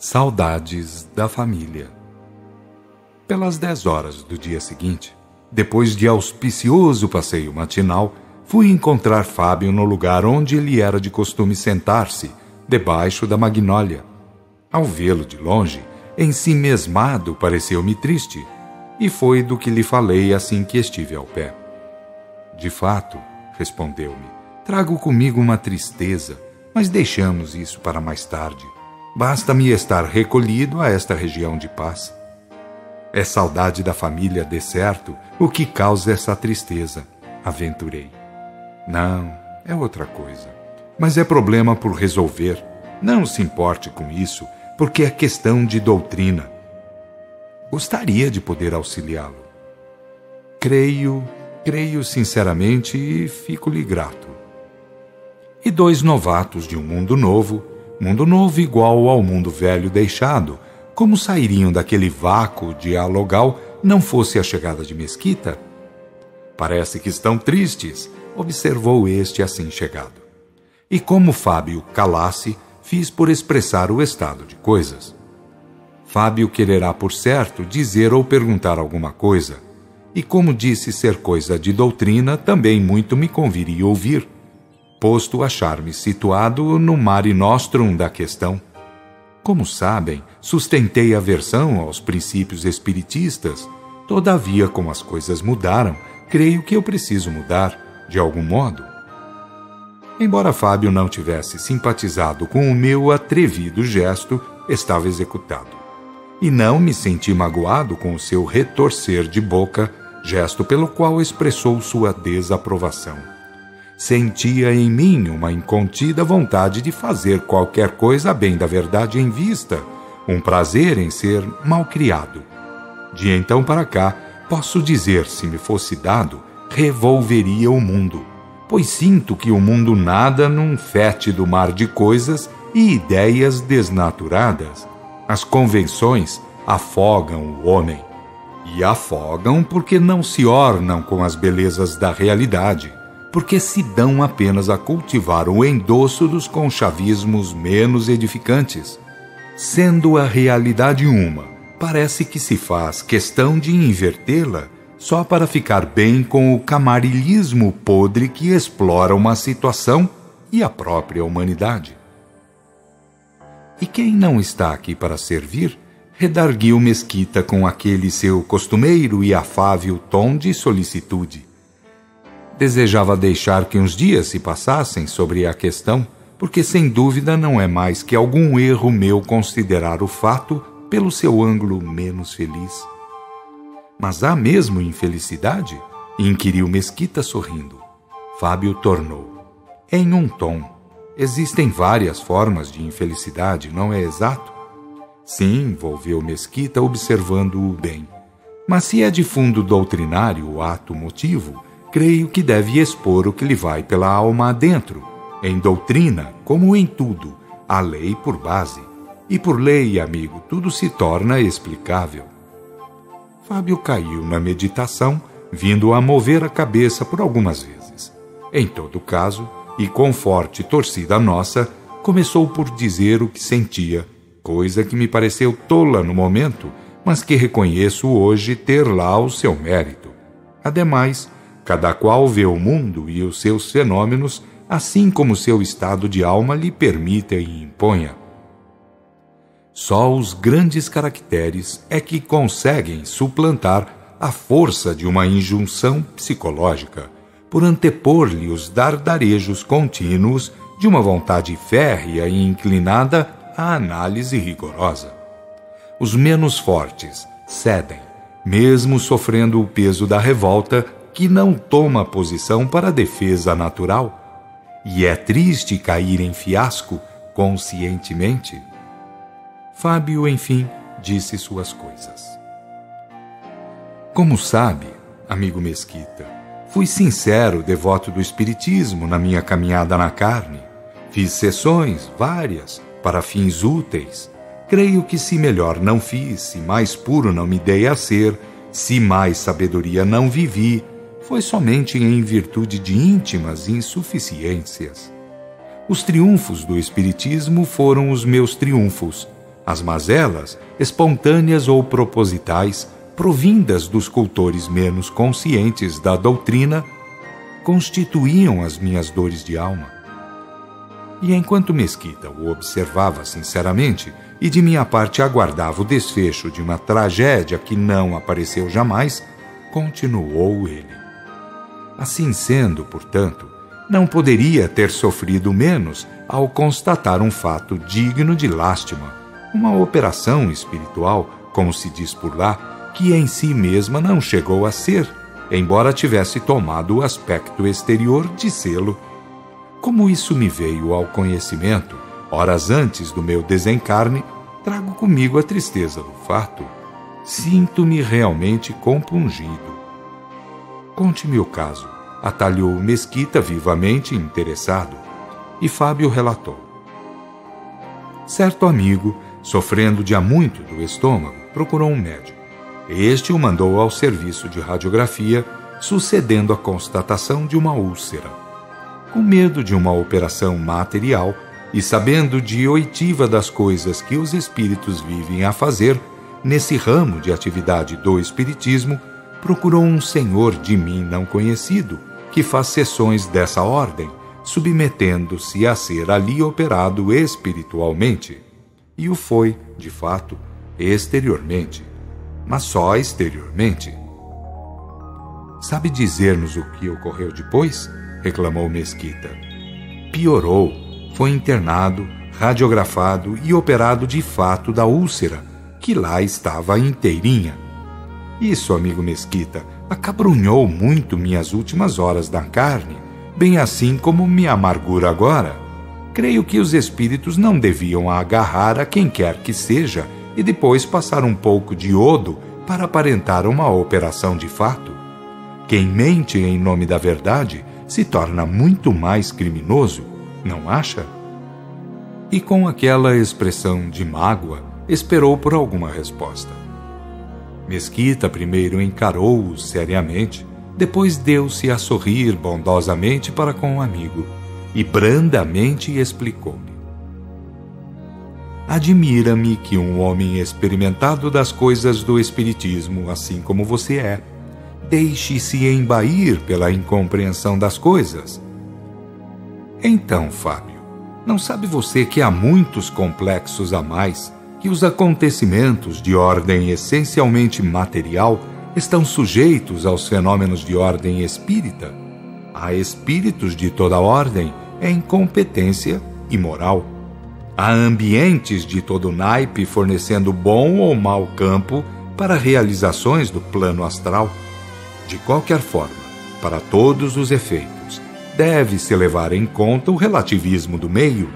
Saudades da família. Pelas 10 horas do dia seguinte, depois de auspicioso passeio matinal, fui encontrar Fábio no lugar onde ele era de costume sentar-se, debaixo da magnólia. Ao vê-lo de longe, ensimesmado, pareceu-me triste, e foi do que lhe falei assim que estive ao pé. De fato, respondeu-me, trago comigo uma tristeza, mas deixamos isso para mais tarde. Basta-me estar recolhido a esta região de paz. É saudade da família, de certo, o que causa essa tristeza, aventurei. Não, é outra coisa. Mas é problema por resolver. Não se importe com isso, porque é questão de doutrina. Gostaria de poder auxiliá-lo. Creio sinceramente e fico-lhe grato. E 2 novatos de um mundo novo igual ao mundo velho deixado, como sairiam daquele vácuo dialogal não fosse a chegada de Mesquita? Parece que estão tristes, observou este assim chegado. E como Fábio calasse, fiz por expressar o estado de coisas. Fábio quererá, por certo, dizer ou perguntar alguma coisa, e como disse ser coisa de doutrina, também muito me conviria ouvir, posto achar-me situado no mare nostrum da questão. Como sabem, sustentei aversão aos princípios espiritistas. Todavia, como as coisas mudaram, creio que eu preciso mudar, de algum modo. Embora Fábio não tivesse simpatizado com o meu atrevido gesto, estava executado. E não me senti magoado com o seu retorcer de boca, gesto pelo qual expressou sua desaprovação. Sentia em mim uma incontida vontade de fazer qualquer coisa bem da verdade em vista, um prazer em ser malcriado. De então para cá, posso dizer, se me fosse dado, revolveria o mundo, pois sinto que o mundo nada num fétido mar de coisas e ideias desnaturadas. As convenções afogam o homem. E afogam porque não se ornam com as belezas da realidade, porque se dão apenas a cultivar o endosso dos conchavismos menos edificantes. Sendo a realidade uma, parece que se faz questão de invertê-la só para ficar bem com o camarilismo podre que explora uma situação e a própria humanidade. E quem não está aqui para servir, redarguiu Mesquita com aquele seu costumeiro e afável tom de solicitude. Desejava deixar que uns dias se passassem sobre a questão, porque sem dúvida não é mais que algum erro meu considerar o fato pelo seu ângulo menos feliz. Mas há mesmo infelicidade? Inquiriu Mesquita sorrindo. Fábio tornou. Em um tom. Existem várias formas de infelicidade, não é exato? Sim, volveu Mesquita observando-o bem. Mas se é de fundo doutrinário o ato motivo, creio que deve expor o que lhe vai pela alma adentro, em doutrina, como em tudo, a lei por base. E por lei, amigo, tudo se torna explicável. Fábio caiu na meditação, vindo a mover a cabeça por algumas vezes. Em todo caso, e com forte torcida nossa, começou por dizer o que sentia, coisa que me pareceu tola no momento, mas que reconheço hoje ter lá o seu mérito. Ademais, cada qual vê o mundo e os seus fenômenos, assim como seu estado de alma lhe permita e imponha. Só os grandes caracteres é que conseguem suplantar a força de uma injunção psicológica, por antepor-lhe os dardarejos contínuos de uma vontade férrea e inclinada à análise rigorosa. Os menos fortes cedem, mesmo sofrendo o peso da revolta que não toma posição para a defesa natural, e é triste cair em fiasco conscientemente. Fábio, enfim, disse suas coisas. Como sabe, amigo Mesquita, fui sincero devoto do espiritismo na minha caminhada na carne. Fiz sessões, várias, para fins úteis. Creio que se melhor não fiz, se mais puro não me dei a ser, se mais sabedoria não vivi, foi somente em virtude de íntimas insuficiências. Os triunfos do espiritismo foram os meus triunfos, As mazelas, espontâneas ou propositais, provindas dos cultores menos conscientes da doutrina, constituíam as minhas dores de alma. E enquanto Mesquita o observava sinceramente e de minha parte aguardava o desfecho de uma tragédia que não apareceu jamais, continuou ele. Assim sendo, portanto, não poderia ter sofrido menos ao constatar um fato digno de lástima, uma operação espiritual, como se diz por lá, que em si mesma não chegou a ser, embora tivesse tomado o aspecto exterior de sê-lo. Como isso me veio ao conhecimento, horas antes do meu desencarne, trago comigo a tristeza do fato. Sinto-me realmente compungido. Conte-me o caso, atalhou Mesquita vivamente interessado, e Fábio relatou. Certo amigo, sofrendo de há muito do estômago, procurou um médico. Este o mandou ao serviço de radiografia, sucedendo a constatação de uma úlcera. Com medo de uma operação material e sabendo de oitiva das coisas que os espíritos vivem a fazer, nesse ramo de atividade do espiritismo, procurou um senhor de mim não conhecido, que faz sessões dessa ordem, submetendo-se a ser ali operado espiritualmente. E o foi, de fato, exteriormente, mas só exteriormente. Sabe dizer-nos o que ocorreu depois? Reclamou Mesquita. Piorou, foi internado, radiografado e operado de fato da úlcera, que lá estava inteirinha. Isso, amigo Mesquita, acabrunhou muito minhas últimas horas da carne, bem assim como me amargura agora. Creio que os espíritos não deviam agarrar a quem quer que seja e depois passar um pouco de iodo para aparentar uma operação de fato. Quem mente em nome da verdade se torna muito mais criminoso, não acha? E com aquela expressão de mágoa, esperou por alguma resposta. Mesquita primeiro encarou-o seriamente, depois deu-se a sorrir bondosamente para com o amigo e brandamente explicou-lhe. Admira-me que um homem experimentado das coisas do espiritismo, assim como você é, deixe-se embair pela incompreensão das coisas. Então, Fábio, não sabe você que há muitos complexos a mais, que os acontecimentos de ordem essencialmente material estão sujeitos aos fenômenos de ordem espírita? Há espíritos de toda ordem em competência e moral. Há ambientes de todo naipe fornecendo bom ou mau campo para realizações do plano astral. De qualquer forma, para todos os efeitos, deve-se levar em conta o relativismo do meio,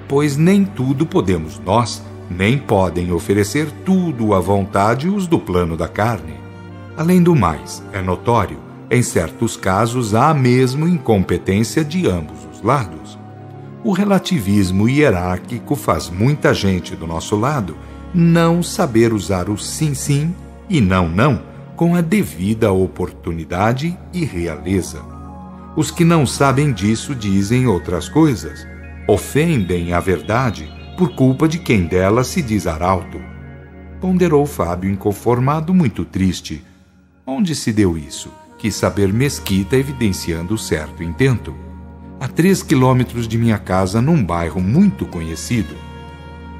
pois nem tudo podemos nós, nem podem oferecer tudo à vontade os do plano da carne. Além do mais, é notório, em certos casos há mesmo incompetência de ambos os lados. O relativismo hierárquico faz muita gente do nosso lado não saber usar o sim e não com a devida oportunidade e realeza. Os que não sabem disso dizem outras coisas, ofendem a verdade por culpa de quem dela se diz arauto. Ponderou Fábio inconformado, muito triste. Onde se deu isso? Quis saber Mesquita, evidenciando certo intento. A 3 quilômetros de minha casa, num bairro muito conhecido.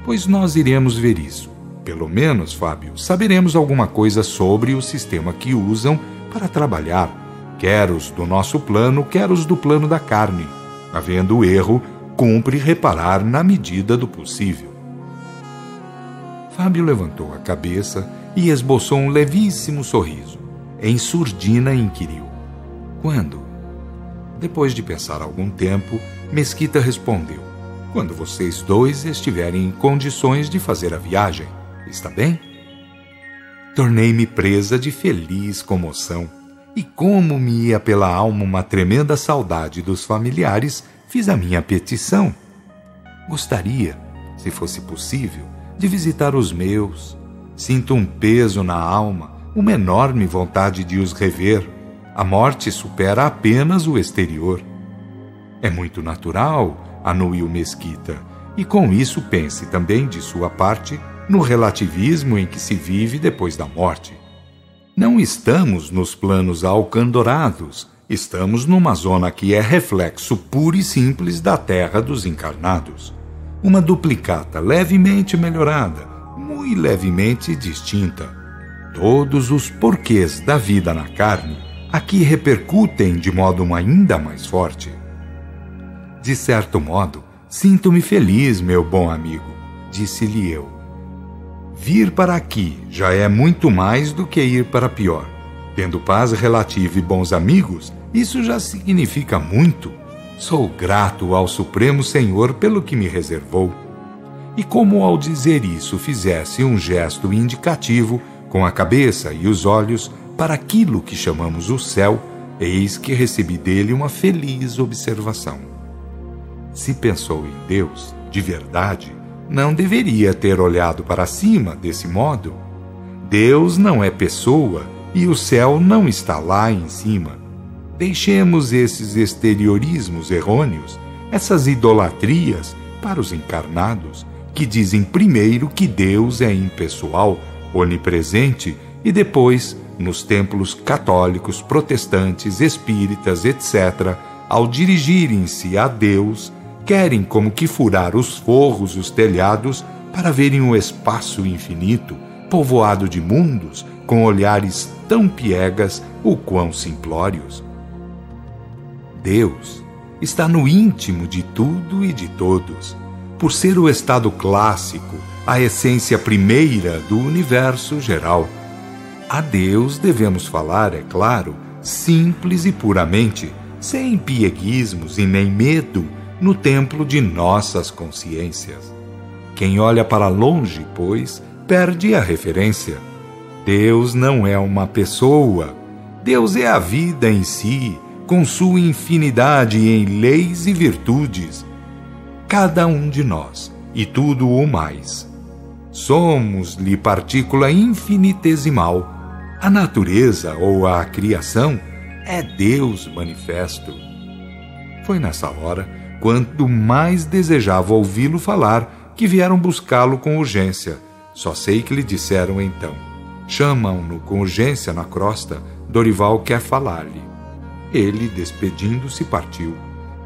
Pois nós iremos ver isso. Pelo menos, Fábio, saberemos alguma coisa sobre o sistema que usam para trabalhar, quer os do nosso plano, quer os do plano da carne. Havendo erro, cumpre reparar na medida do possível. Fábio levantou a cabeça e esboçou um levíssimo sorriso. Em surdina inquiriu: quando? Depois de pensar algum tempo, Mesquita respondeu: quando vocês dois estiverem em condições de fazer a viagem. Está bem? Tornei-me presa de feliz comoção, e como me ia pela alma uma tremenda saudade dos familiares, fiz a minha petição. Gostaria, se fosse possível, de visitar os meus. Sinto um peso na alma, uma enorme vontade de os rever. A morte supera apenas o exterior. É muito natural, anuiu Mesquita, e com isso pense também, de sua parte, no relativismo em que se vive depois da morte. Não estamos nos planos alcandorados, estamos numa zona que é reflexo puro e simples da terra dos encarnados. Uma duplicata levemente melhorada, muito levemente distinta. Todos os porquês da vida na carne aqui repercutem de modo ainda mais forte. De certo modo, sinto-me feliz, meu bom amigo, disse-lhe eu. Vir para aqui já é muito mais do que ir para pior. Tendo paz relativa e bons amigos, isso já significa muito. Sou grato ao Supremo Senhor pelo que me reservou. E como ao dizer isso fizesse um gesto indicativo, com a cabeça e os olhos, para aquilo que chamamos o céu, eis que recebi dele uma feliz observação. Se pensou em Deus, de verdade, não deveria ter olhado para cima desse modo. Deus não é pessoa e o céu não está lá em cima. Deixemos esses exteriorismos errôneos, essas idolatrias para os encarnados, que dizem primeiro que Deus é impessoal, onipresente, e depois, nos templos católicos, protestantes, espíritas, etc., ao dirigirem-se a Deus, querem como que furar os forros, os telhados, para verem o espaço infinito, povoado de mundos, com olhares tão piegas ou quão simplórios. Deus está no íntimo de tudo e de todos, por ser o estado clássico, a essência primeira do universo geral. A Deus devemos falar, é claro, simples e puramente, sem pieguismos e nem medo, no templo de nossas consciências. Quem olha para longe, pois, perde a referência. Deus não é uma pessoa. Deus é a vida em si, com sua infinidade em leis e virtudes. Cada um de nós, e tudo o mais. Somos-lhe partícula infinitesimal. A natureza ou a criação é Deus manifesto. Foi nessa hora, quanto mais desejava ouvi-lo falar, que vieram buscá-lo com urgência. Só sei que lhe disseram então: chamam-no com urgência na crosta, Dorival quer falar-lhe. Ele, despedindo-se, partiu.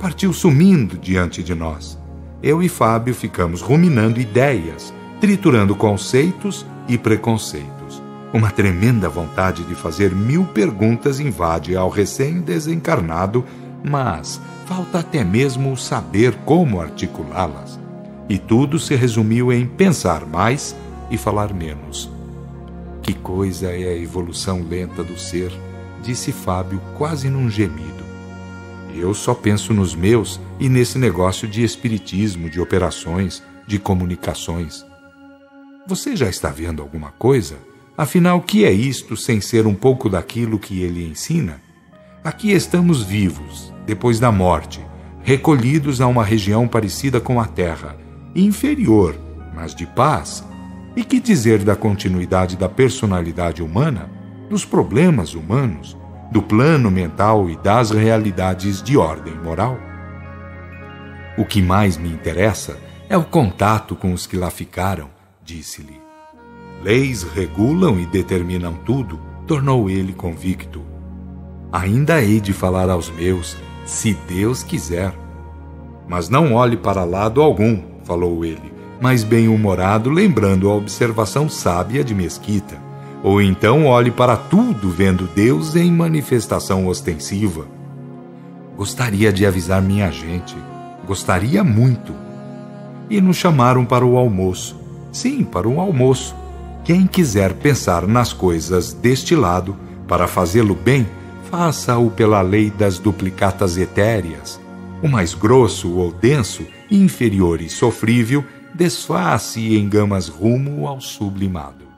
Partiu sumindo diante de nós. Eu e Fábio ficamos ruminando ideias, triturando conceitos e preconceitos. Uma tremenda vontade de fazer 1000 perguntas invade ao recém-desencarnado, mas falta até mesmo saber como articulá-las. E tudo se resumiu em pensar mais e falar menos. Que coisa é a evolução lenta do ser, disse Fábio quase num gemido. Eu só penso nos meus e nesse negócio de espiritismo, de operações, de comunicações. Você já está vendo alguma coisa? Afinal, o que é isto sem ser um pouco daquilo que ele ensina? Aqui estamos vivos, depois da morte, recolhidos a uma região parecida com a Terra, inferior, mas de paz. E que dizer da continuidade da personalidade humana, dos problemas humanos, do plano mental e das realidades de ordem moral? O que mais me interessa é o contato com os que lá ficaram, disse-lhe. Leis regulam e determinam tudo, tornou ele convicto. Ainda hei de falar aos meus, se Deus quiser. Mas não olhe para lado algum, falou ele, mas bem-humorado, lembrando a observação sábia de Mesquita. Ou então olhe para tudo, vendo Deus em manifestação ostensiva. Gostaria de avisar minha gente, gostaria muito. E nos chamaram para o almoço. Sim, para o almoço. Quem quiser pensar nas coisas deste lado, para fazê-lo bem, faça-o pela lei das duplicatas etéreas. O mais grosso ou denso, inferior e sofrível, desfaz-se em gamas rumo ao sublimado.